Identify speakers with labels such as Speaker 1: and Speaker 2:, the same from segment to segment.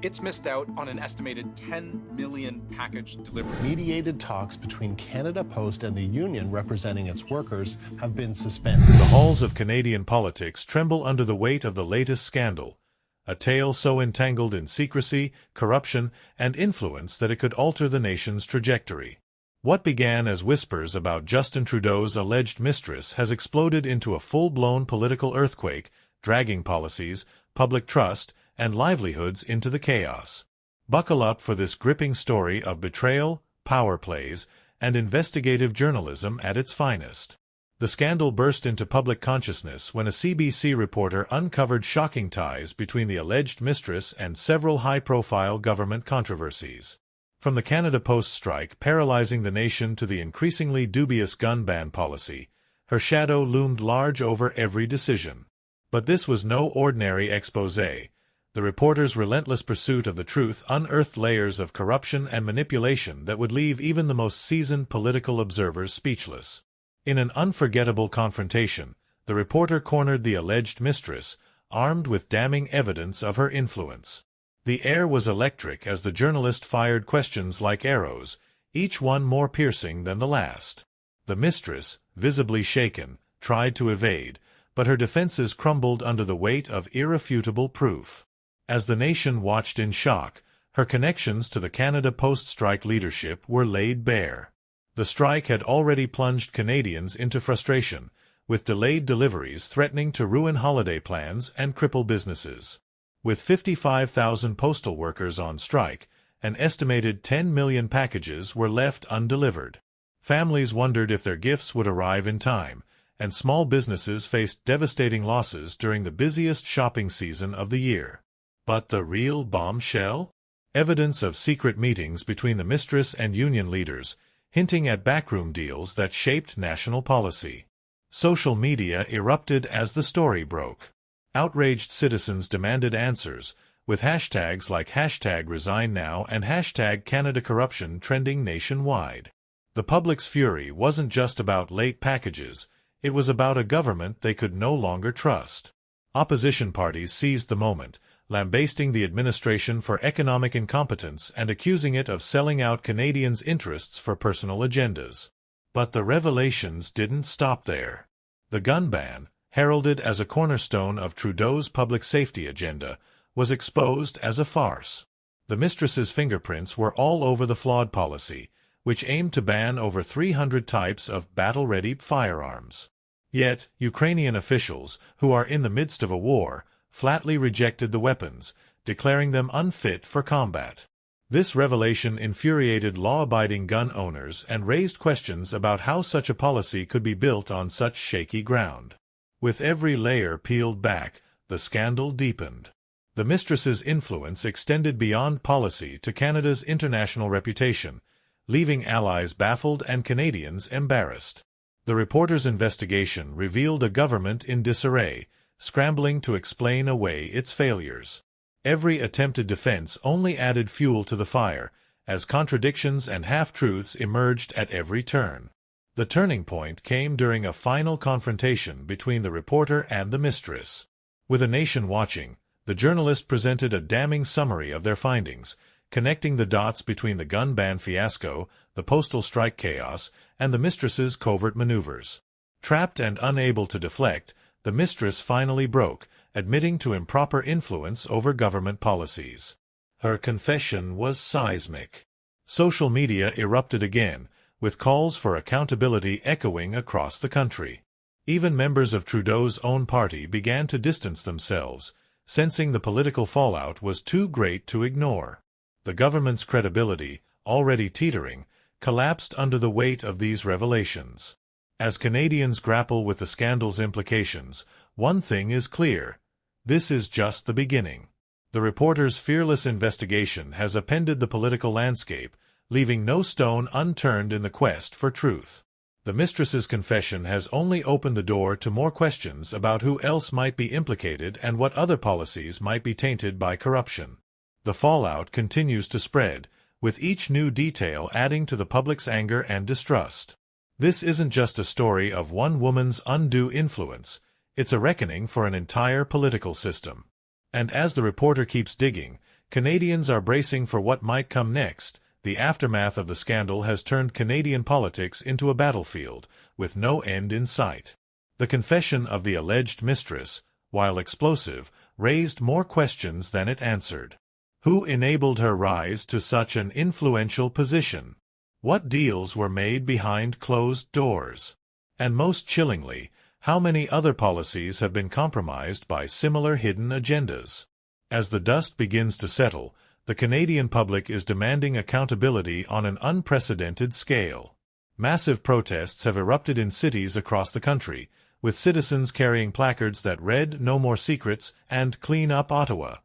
Speaker 1: it's missed out on an estimated 10 million package deliveries.
Speaker 2: Mediated talks between Canada Post and the union representing its workers have been suspended.
Speaker 3: The halls of Canadian politics tremble under the weight of the latest scandal, a tale so entangled in secrecy, corruption, and influence that it could alter the nation's trajectory. What began as whispers about Justin Trudeau's alleged mistress has exploded into a full-blown political earthquake, dragging policies, public trust, and livelihoods into the chaos. Buckle up for this gripping story of betrayal, power plays, and investigative journalism at its finest. The scandal burst into public consciousness when a CBC reporter uncovered shocking ties between the alleged mistress and several high-profile government controversies. From the Canada Post strike paralyzing the nation to the increasingly dubious gun ban policy, her shadow loomed large over every decision. But this was no ordinary exposé. The reporter's relentless pursuit of the truth unearthed layers of corruption and manipulation that would leave even the most seasoned political observers speechless. In an unforgettable confrontation, the reporter cornered the alleged mistress, armed with damning evidence of her influence. The air was electric as the journalist fired questions like arrows, each one more piercing than the last. The mistress, visibly shaken, tried to evade, but her defenses crumbled under the weight of irrefutable proof. As the nation watched in shock, her connections to the Canada Post strike leadership were laid bare. The strike had already plunged Canadians into frustration, with delayed deliveries threatening to ruin holiday plans and cripple businesses. With 55,000 postal workers on strike, an estimated 10 million packages were left undelivered. Families wondered if their gifts would arrive in time, and small businesses faced devastating losses during the busiest shopping season of the year. But the real bombshell? Evidence of secret meetings between the mistress and union leaders, hinting at backroom deals that shaped national policy. Social media erupted as the story broke. Outraged citizens demanded answers, with hashtags like #ResignNow and #CanadaCorruption trending nationwide. The public's fury wasn't just about late packages, it was about a government they could no longer trust. Opposition parties seized the moment, lambasting the administration for economic incompetence and accusing it of selling out Canadians' interests for personal agendas. But the revelations didn't stop there. The gun ban, heralded as a cornerstone of Trudeau's public safety agenda, was exposed as a farce. The mistress's fingerprints were all over the flawed policy, which aimed to ban over 300 types of battle-ready firearms. Yet, Ukrainian officials, who are in the midst of a war, flatly rejected the weapons, declaring them unfit for combat. This revelation infuriated law-abiding gun owners and raised questions about how such a policy could be built on such shaky ground. With every layer peeled back, the scandal deepened. The mistress's influence extended beyond policy to Canada's international reputation, leaving allies baffled and Canadians embarrassed. The reporter's investigation revealed a government in disarray, scrambling to explain away its failures. Every attempted defense only added fuel to the fire, as contradictions and half-truths emerged at every turn. The turning point came during a final confrontation between the reporter and the mistress. With a nation watching, the journalist presented a damning summary of their findings, connecting the dots between the gun ban fiasco, the postal strike chaos, and the mistress's covert maneuvers. Trapped and unable to deflect, the mistress finally broke, admitting to improper influence over government policies. Her confession was seismic. Social media erupted again, with calls for accountability echoing across the country. Even members of Trudeau's own party began to distance themselves, sensing the political fallout was too great to ignore. The government's credibility, already teetering, collapsed under the weight of these revelations. As Canadians grapple with the scandal's implications, one thing is clear: this is just the beginning. The reporter's fearless investigation has upended the political landscape, leaving no stone unturned in the quest for truth. The mistress's confession has only opened the door to more questions about who else might be implicated and what other policies might be tainted by corruption. The fallout continues to spread, with each new detail adding to the public's anger and distrust. This isn't just a story of one woman's undue influence, it's a reckoning for an entire political system. And as the reporter keeps digging, Canadians are bracing for what might come next. The aftermath of the scandal has turned Canadian politics into a battlefield, with no end in sight. The confession of the alleged Mistress, while explosive, raised more questions than it answered. Who enabled her rise to such an influential position? What deals were made behind closed doors? And most chillingly, how many other policies have been compromised by similar hidden agendas? As the dust begins to settle, the Canadian public is demanding accountability on an unprecedented scale. Massive protests have erupted in cities across the country, with citizens carrying placards that read "No More Secrets" and "Clean Up Ottawa."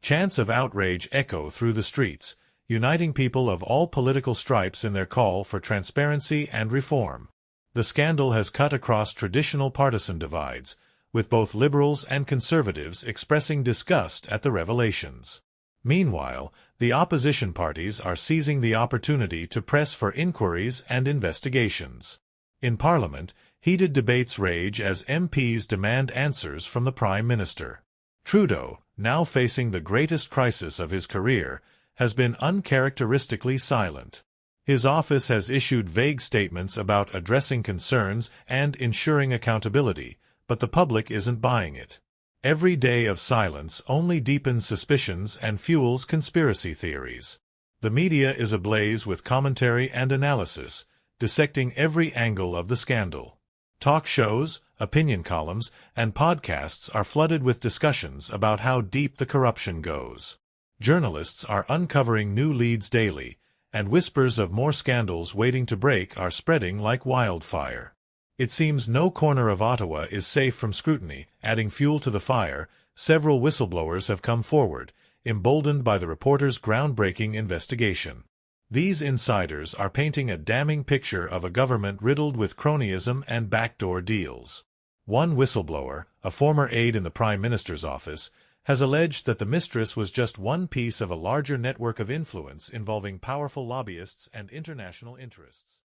Speaker 3: Chants of outrage echo through the streets, uniting people of all political stripes in their call for transparency and reform. The scandal has cut across traditional partisan divides, with both Liberals and Conservatives expressing disgust at the revelations. Meanwhile, the opposition parties are seizing the opportunity to press for inquiries and investigations. In Parliament, heated debates rage as MPs demand answers from the Prime Minister. Trudeau, now facing the greatest crisis of his career, has been uncharacteristically silent. His office has issued vague statements about addressing concerns and ensuring accountability, but the public isn't buying it. Every day of silence only deepens suspicions and fuels conspiracy theories. The media is ablaze with commentary and analysis, dissecting every angle of the scandal. Talk shows, opinion columns, and podcasts are flooded with discussions about how deep the corruption goes. Journalists are uncovering new leads daily, and whispers of more scandals waiting to break are spreading like wildfire. It seems no corner of Ottawa is safe from scrutiny. Adding fuel to the fire, several whistleblowers have come forward, emboldened by the reporter's groundbreaking investigation. These insiders are painting a damning picture of a government riddled with cronyism and backdoor deals. One whistleblower, a former aide in the Prime Minister's office, has alleged that the Mistress was just one piece of a larger network of influence involving powerful lobbyists and international interests.